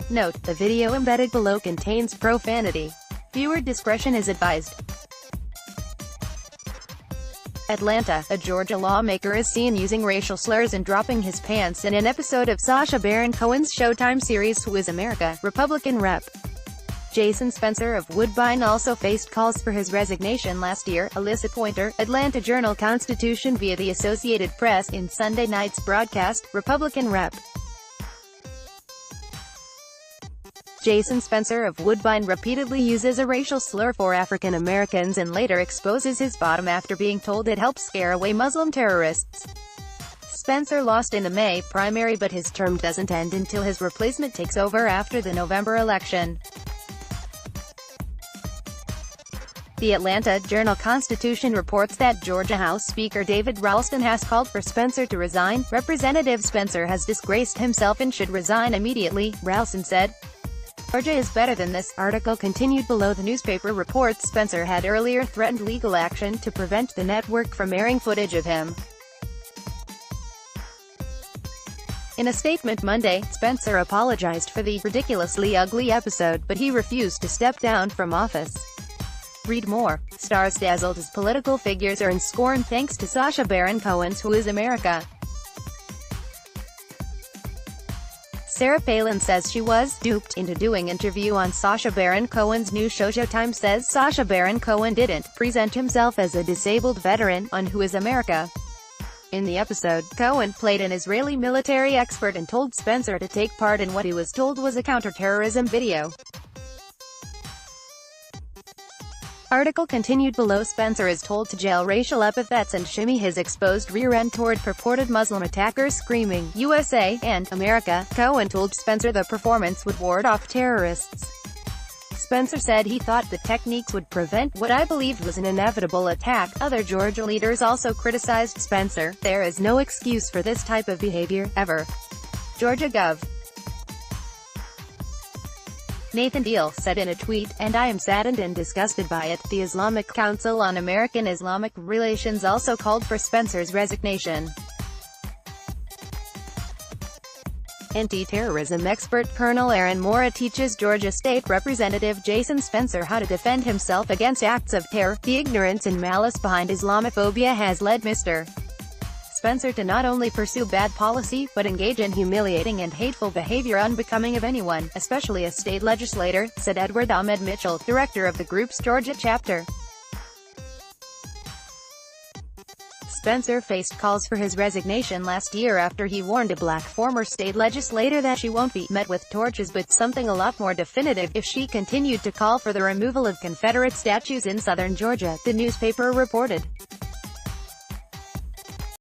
Note: the video embedded below contains profanity. Viewer discretion is advised. Atlanta, a Georgia lawmaker is seen using racial slurs and dropping his pants in an episode of Sacha Baron Cohen's Showtime series Who is America? Republican Rep. Jason Spencer of Woodbine also faced calls for his resignation last year. Alyssa Pointer, Atlanta Journal-Constitution via the Associated Press in Sunday night's broadcast, Republican Rep. Jason Spencer of Woodbine repeatedly uses a racial slur for African Americans and later exposes his bottom after being told it helps scare away Muslim terrorists. Spencer lost in the May primary, but his term doesn't end until his replacement takes over after the November election. The Atlanta Journal-Constitution reports that Georgia House Speaker David Ralston has called for Spencer to resign. Representative Spencer has disgraced himself and should resign immediately, Ralston said. Georgia is better than this. Article continued below. The newspaper reports Spencer had earlier threatened legal action to prevent the network from airing footage of him. In a statement Monday, Spencer apologized for the ridiculously ugly episode, but he refused to step down from office. Read more. Stars dazzled as political figures earn scorn thanks to Sacha Baron Cohen's Who is America? Sarah Palin says she was duped into doing interview on Sacha Baron Cohen's new show. Showtime says Sacha Baron Cohen didn't present himself as a disabled veteran on Who is America? In the episode, Cohen played an Israeli military expert and told Spencer to take part in what he was told was a counterterrorism video. Article continued below. Spencer is told to jail racial epithets and shimmy his exposed rear end toward purported Muslim attackers screaming, USA, and America. Cohen told Spencer the performance would ward off terrorists. Spencer said he thought the techniques would prevent what I believed was an inevitable attack. Other Georgia leaders also criticized Spencer. There is no excuse for this type of behavior, ever. Georgia Gov. Nathan Deal said in a tweet, "And I am saddened and disgusted by it." The Islamic Council on American-Islamic Relations also called for Spencer's resignation. Anti-terrorism expert Colonel Aaron Mora teaches Georgia State Representative Jason Spencer how to defend himself against acts of terror. The ignorance and malice behind Islamophobia has led Mr. Spencer to not only pursue bad policy, but engage in humiliating and hateful behavior unbecoming of anyone, especially a state legislator, said Edward Ahmed Mitchell, director of the group's Georgia chapter. Spencer faced calls for his resignation last year after he warned a black former state legislator that she won't be met with torches but something a lot more definitive if she continued to call for the removal of Confederate statues in southern Georgia, the newspaper reported.